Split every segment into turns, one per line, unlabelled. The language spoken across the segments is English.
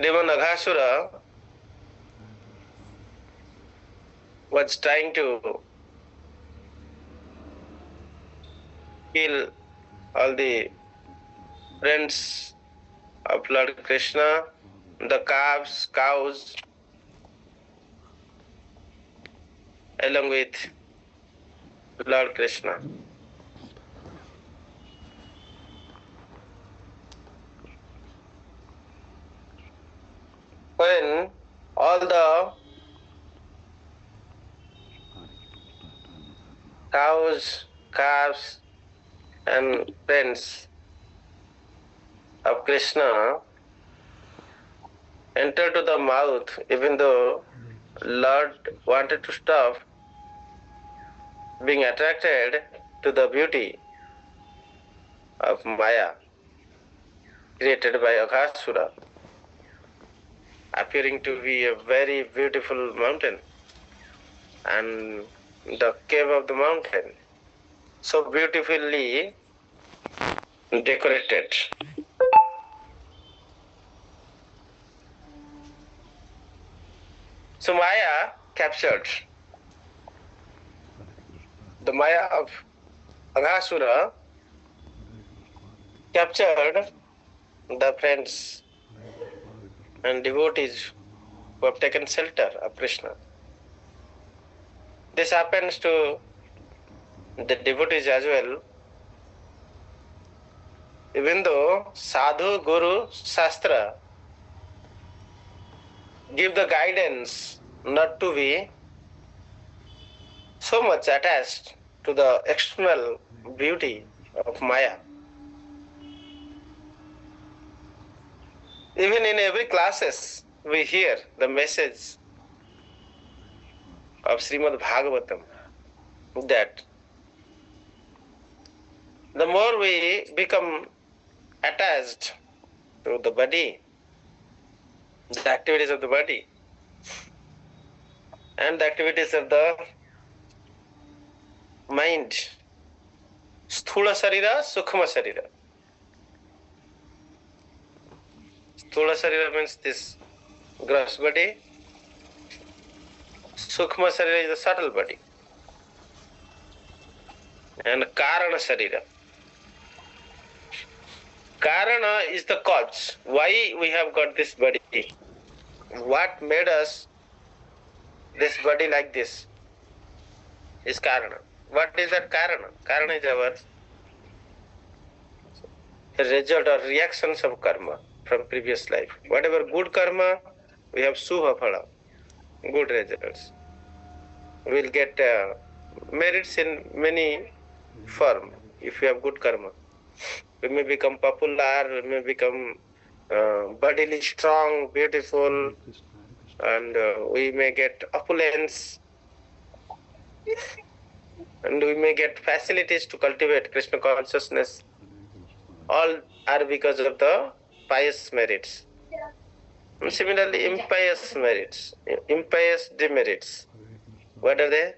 demon Aghasura was trying to kill all the friends of Lord Krishna, the cows, along with Lord Krishna. When all the cows, calves, and friends of Krishna entered to the mouth, even though Lord wanted to stop, being attracted to the beauty of Maya created by Aghasura, appearing to be a very beautiful mountain, and the cave of the mountain so beautifully decorated. So Maya captured the Maya of Aghasura, captured the friends and devotees who have taken shelter of Krishna. This happens to the devotees as well. Even though Sadhu, Guru, Shastra give the guidance not to be so much attached to the external beauty of Maya. Even in every classes, we hear the message of Srimad Bhagwatam that the more we become attached to the body, the activities of the body, and the activities of the mind, sthula sarira, sukhma sarira. Sthula sarira means this gross body, sukhma sarira is the subtle body, and karana sarira. Karana is the cause. Why we have got this body? What made us this body like this is Karana. What is that Karana? Karana is our result or reactions of karma from previous life. Whatever good karma, we have Subha Phala, good results. We will get merits in many form if we have good karma. We may become popular, we may become bodily strong, beautiful, and we may get opulence, and we may get facilities to cultivate Krishna consciousness. All are because of the pious merits. And similarly, impious merits, impious demerits. What are they?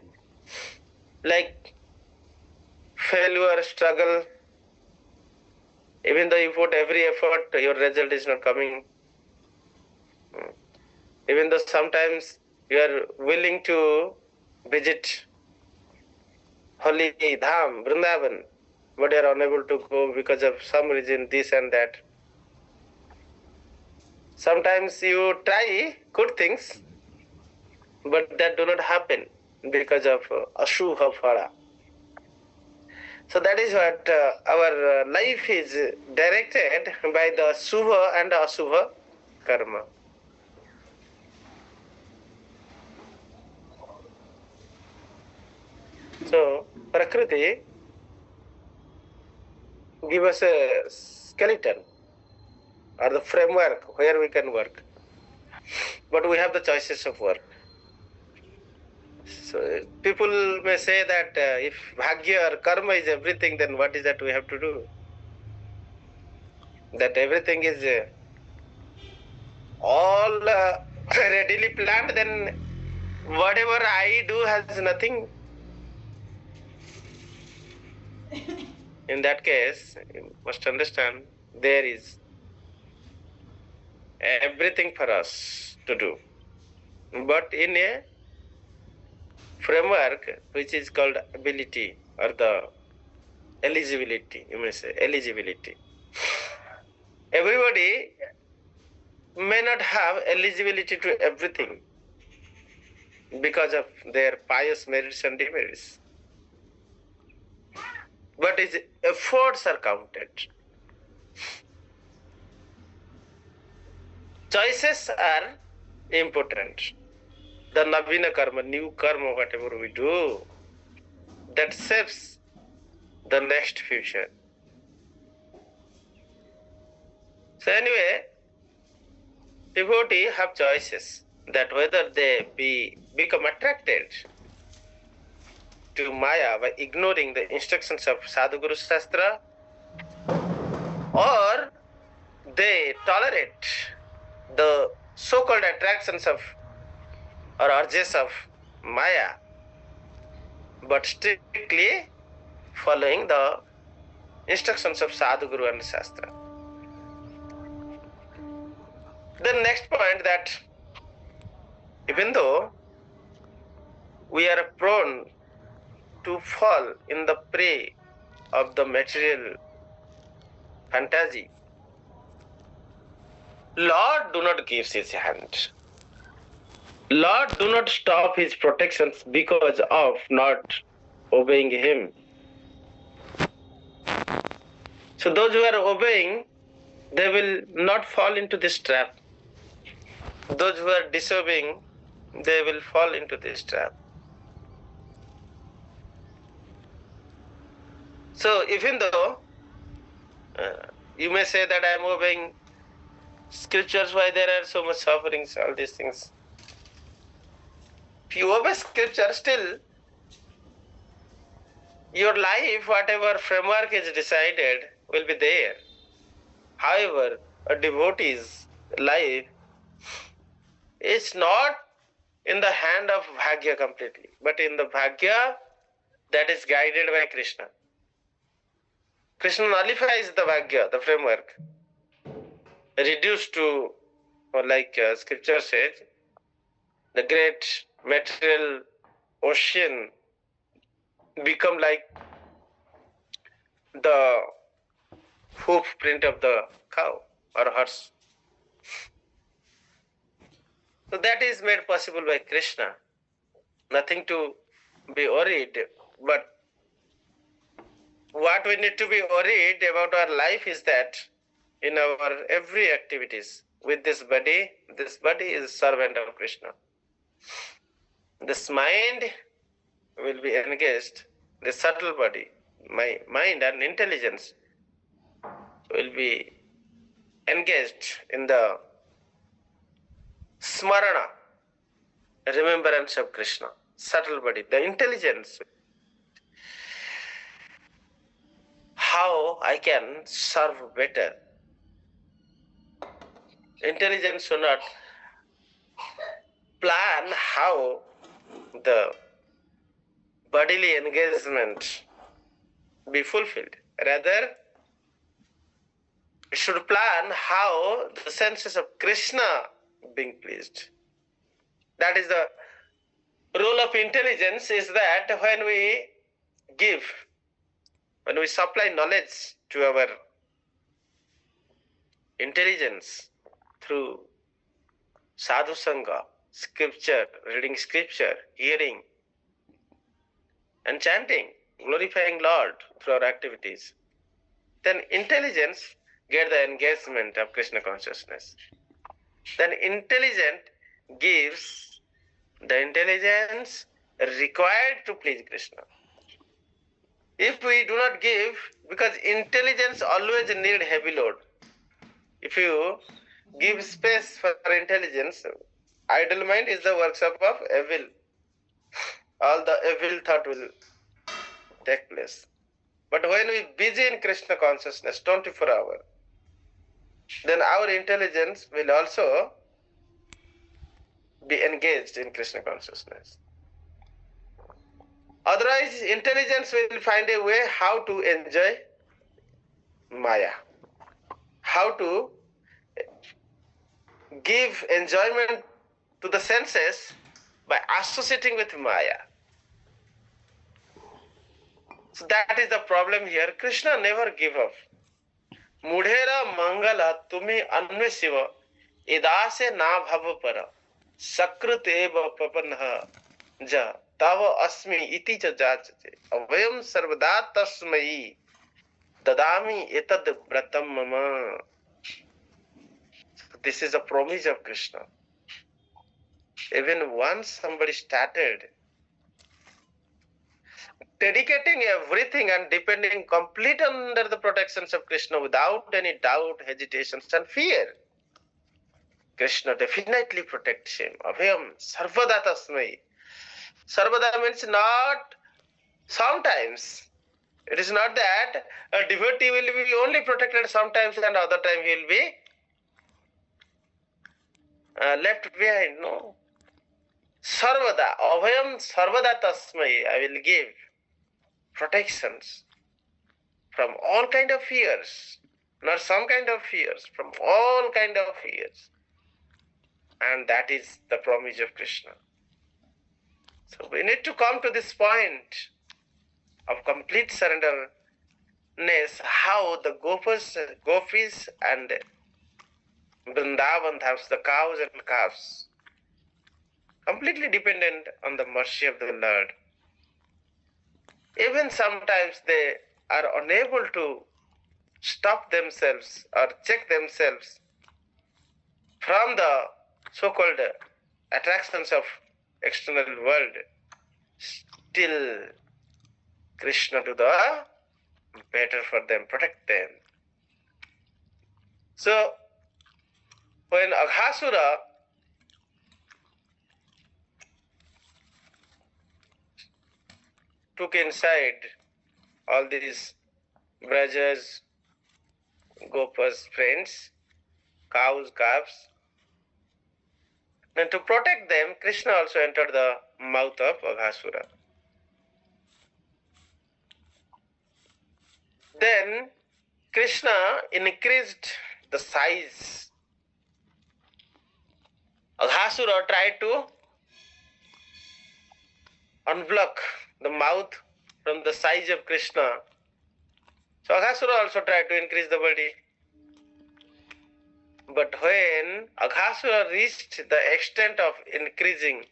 Like failure, struggle. Even though you put every effort, your result is not coming. Even though sometimes you are willing to visit Holy Dham, Vrindavan, but you are unable to go because of some reason, this and that. Sometimes you try good things, but that do not happen because of Ashubha Phala. So that is what our life is directed by the Subha and Asubha karma. So Prakriti give us a skeleton or the framework where we can work. But we have the choices of work. So people may say that if bhagya or karma is everything, then what is that we have to do? That everything is all readily planned, then whatever I do has nothing. In that case, you must understand there is everything for us to do. But in a framework which is called ability or the eligibility, you may say eligibility. Everybody may not have eligibility to everything because of their pious merits and demerits. But his efforts are counted. Choices are important. The Navina karma, new karma, whatever we do, that shapes the next future. So anyway, devotees have choices that whether they become attracted to Maya by ignoring the instructions of Sadhguru Shastra, or they tolerate the so-called attractions of or urges of Maya, but strictly following the instructions of Sadhguru and Shastra. The next point, that even though we are prone to fall in the prey of the material fantasy, Lord do not give his hand. Lord do not stop his protections because of not obeying him. So those who are obeying, they will not fall into this trap. Those who are disobeying, they will fall into this trap. So even though you may say that I am obeying scriptures, why there are so much sufferings, all these things. If you obey scripture, still your life, whatever framework is decided, will be there. However, a devotee's life is not in the hand of Bhagya completely, but in the Bhagya that is guided by Krishna. Krishna nullifies the Bhagya, the framework, reduced to, or like scripture says, the great material ocean become like the hoof print of the cow or horse. So that is made possible by Krishna. Nothing to be worried, but what we need to be worried about our life is that in our every activities with this body is servant of Krishna. This mind will be engaged, the subtle body, my mind and intelligence will be engaged in the smarana, remembrance of Krishna. Subtle body, the intelligence, how I can serve better. Intelligence should not plan how the bodily engagement be fulfilled. Rather, it should plan how the senses of Krishna being pleased. That is the role of intelligence, is that when we supply knowledge to our intelligence through sadhu sangha, scripture, reading scripture, hearing and chanting, glorifying Lord through our activities, then intelligence get the engagement of Krishna consciousness. Then intelligence gives the intelligence required to please Krishna. If we do not give, because intelligence always need heavy load. If you give space for intelligence, idle mind is the workshop of evil. All the evil thought will take place. But when we busy in Krishna consciousness 24 hours, then our intelligence will also be engaged in Krishna consciousness. Otherwise, intelligence will find a way how to enjoy Maya, how to give enjoyment to the senses by associating with Maya. So that is the problem here. Krishna never give up. Mudhera mangala tumi anvesiva idase na bhava sakruteva papanha ja tava asmi iti cha jachate avayam sarvada tasmai dadami etad vratam mama. This is a promise of Krishna. Even once somebody started dedicating everything and depending complete under the protections of Krishna without any doubt, hesitations and fear, Krishna definitely protects him. Abhyam sarvada tasmai. Sarvada means not sometimes. It is not that a devotee will be only protected sometimes and other time he will be left behind. No. Sarvada, abhyam sarvada tasmai. I will give protections from all kind of fears, not some kind of fears, from all kind of fears. And that is the promise of Krishna. So we need to come to this point of complete surrenderness, how the gopis and Vrindavan Dhams, the cows and calves, completely dependent on the mercy of the Lord. Even sometimes they are unable to stop themselves or check themselves from the so-called attractions of external world. Still, Krishna do the better for them, protect them. So, when Aghasura took inside all these Brajas, Gopas, friends, cows, calves, then to protect them, Krishna also entered the mouth of Aghasura. Then Krishna increased the size. Aghasura tried to unblock the mouth from the size of Krishna. So Aghasura also tried to increase the body. But when Aghasura reached the extent of increasing,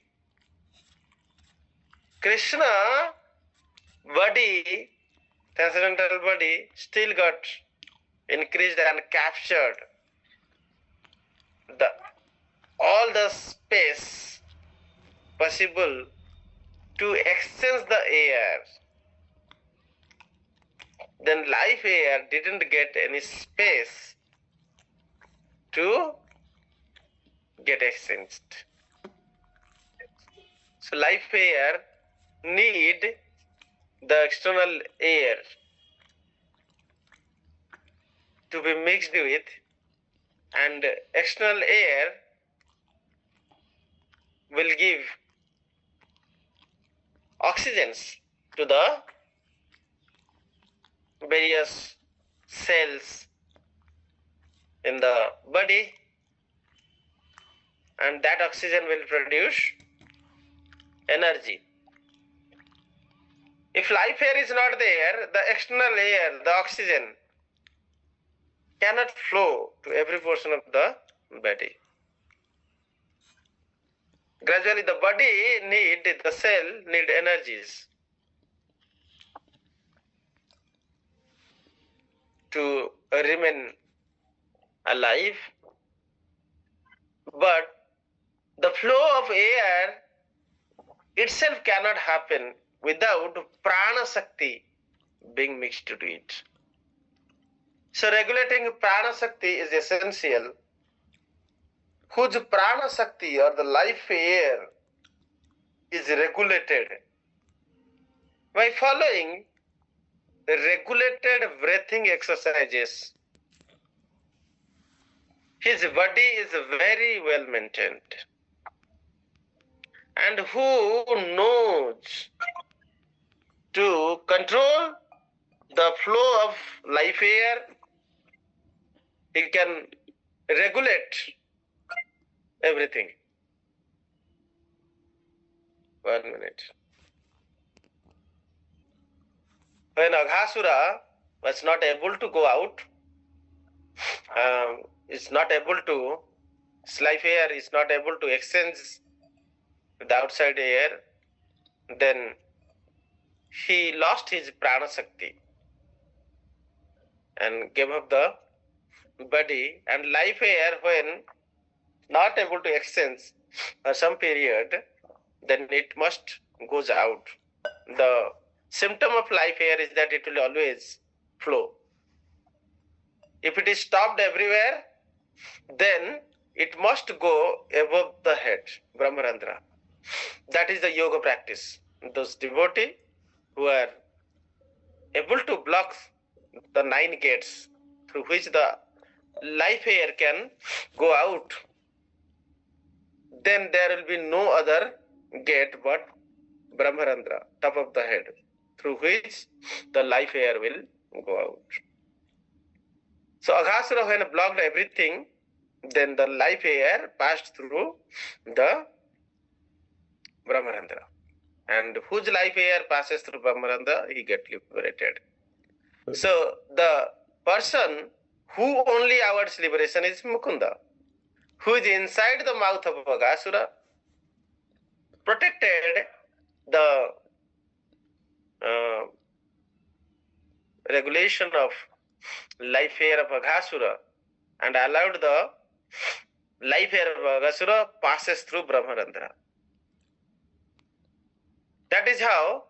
Krishna body, transcendental body, still got increased and captured all the space possible to exchange the air. Then life air didn't get any space to get exchanged. So life air need the external air to be mixed with, and external air will give oxygens to the various cells in the body, and that oxygen will produce energy. If life air is not there, the external air, the oxygen, cannot flow to every portion of the body. Gradually the body the cell need energies to remain alive, but the flow of air itself cannot happen without prana shakti being mixed to it. So regulating prana shakti is essential, whose prana shakti or the life air is regulated by following regulated breathing exercises. His body is very well maintained, and who knows to control the flow of life air, he can regulate everything. 1 minute. When Aghasura was not able to go out, is not able to, his life air is not able to exchange with the outside air, then he lost his prana shakti and gave up the body, and life air, when not able to exchange for some period, then it must goes out. The symptom of life air is that it will always flow. If it is stopped everywhere, then it must go above the head, Brahmarandra. That is the yoga practice. Those devotees who are able to block the 9 gates through which the life air can go out, then there will be no other gate but Brahmarandra, top of the head, through which the life air will go out. So Aghasura, when blocked everything, then the life air passed through the Brahmarandra. And whose life air passes through Brahmarandra, he gets liberated. So the person who only awards liberation is Mukunda, who is inside the mouth of Aghasura, protected the regulation of life air of Aghasura and allowed the life air of Aghasura passes through Brahmarandra. That is how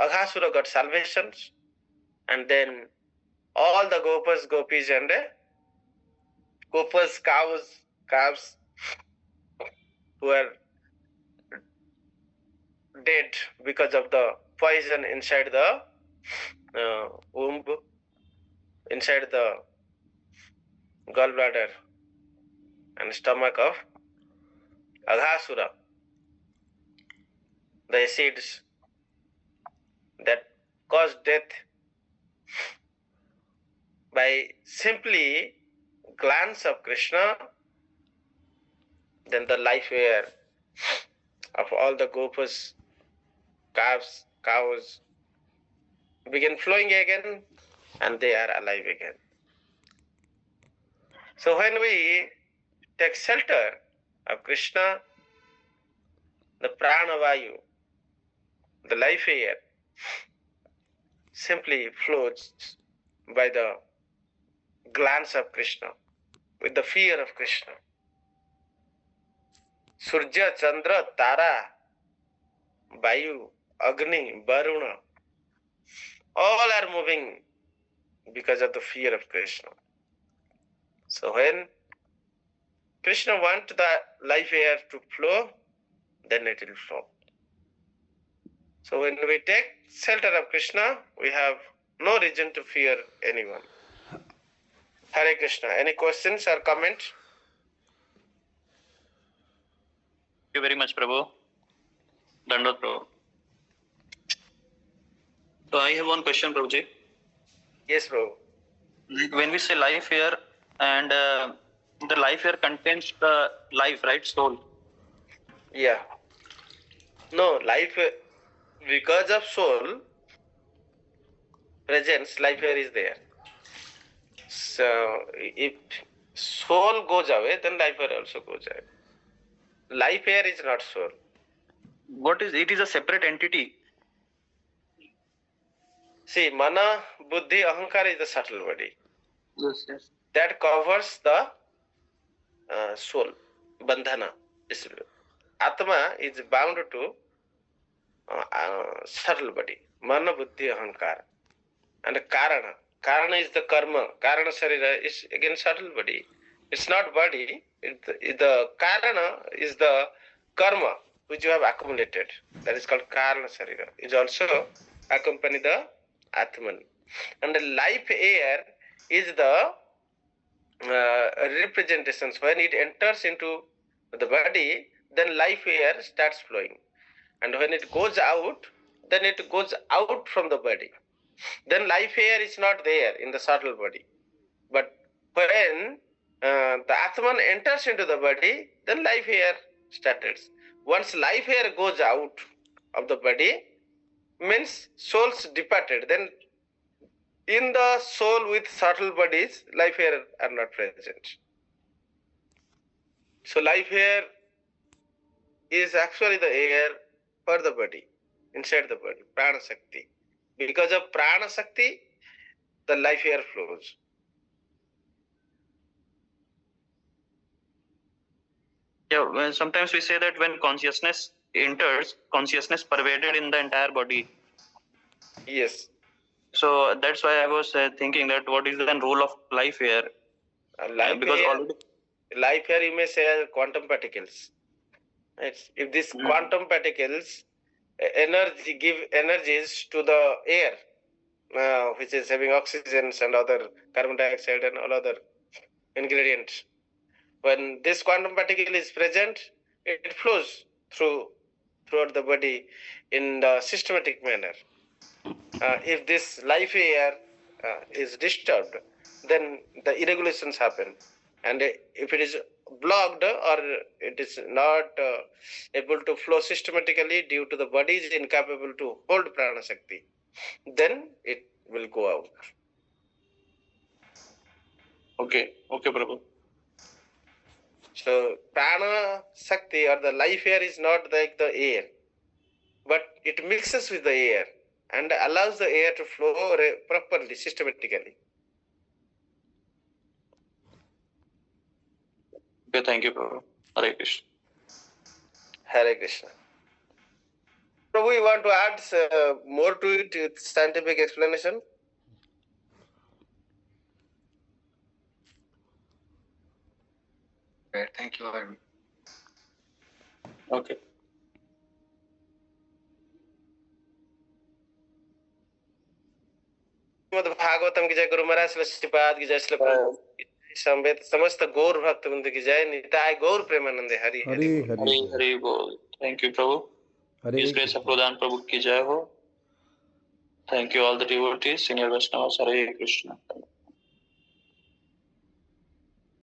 Aghasura got salvation, and then all the gopas, gopis, and gopas, calves who are dead because of the poison inside the womb, inside the gallbladder and stomach of Aghasura. The acids that cause death by simply glance of Krishna, then the life air of all the gopas, calves, cows begin flowing again, and they are alive again. So when we take shelter of Krishna, the prana vayu, the life air, simply flows by the glance of Krishna, with the fear of Krishna. Surya, Chandra, Tara, Vayu, Agni, Varuna, all are moving because of the fear of Krishna. So when Krishna wants the life air to flow, then it will flow. So when we take shelter of Krishna, we have no reason to fear anyone. Hare Krishna. Any questions or comments?
Thank you very much, Prabhu. Dandot, Prabhu. So I have one question, Prabhuji.
Yes, Prabhu.
When we say life air, and the life air contains the life, right? Soul.
Yeah. No, life, because of soul presence, life air is there. So if soul goes away, then life air also goes away. Life air is not soul.
What is it? Is a separate entity.
See, mana, buddhi, ahankara is the subtle body.
Yes, yes.
That covers the soul, bandhana. Atma is bound to subtle body, mana, buddhi, ahankara. And karana. Karana is the karma. Karana sarira is again subtle body. It's not body. The karana is the karma which you have accumulated. That is called karana sarira. It also accompany the atman. And the life air is the representations. When it enters into the body, then life air starts flowing. And when it goes out, then it goes out from the body. Then life air is not there in the subtle body. But when the Atman enters into the body, then life here started. Once life here goes out of the body, means souls departed. Then in the soul with subtle bodies, life here are not present. So life here is actually the air for the body, inside the body, prana shakti. Because of prana shakti, the life here flows.
Yeah, sometimes we say that when consciousness enters, consciousness pervaded in the entire body.
Yes.
So that's why I was thinking that what is the role of life here? Because already
life here you may say are quantum particles. Right? If these quantum particles energy give energies to the air, which is having oxygens and other carbon dioxide and all other ingredients. When this quantum particle is present, it flows throughout the body in the systematic manner. If this life air is disturbed, then the irregulations happen. And if it is blocked or it is not able to flow systematically due to the body is incapable to hold prana shakti, then it will go out.
Okay, Prabhu.
So prana shakti or the life air is not like the air, but it mixes with the air and allows the air to flow properly, systematically.
Okay, thank you, Prabhu. Hare Krishna.
Hare Krishna. Prabhu, you want to add more to it with scientific explanation?
Okay, thank you very much.
Okay.
Bhagavatam की जय, गुरु महाराज श्रीपाद की जय, श्री प्रभु संवेद समस्त गौर भक्त वृंद की जय, निताय गौर प्रेमानंदे, हरि हरि
हरि हरि बोल. Thank you, Prabhu. His grace Akrodh Prabhu ki jai ho. Thank you all the devotees, senior Vaishnavas. Hare Krishna.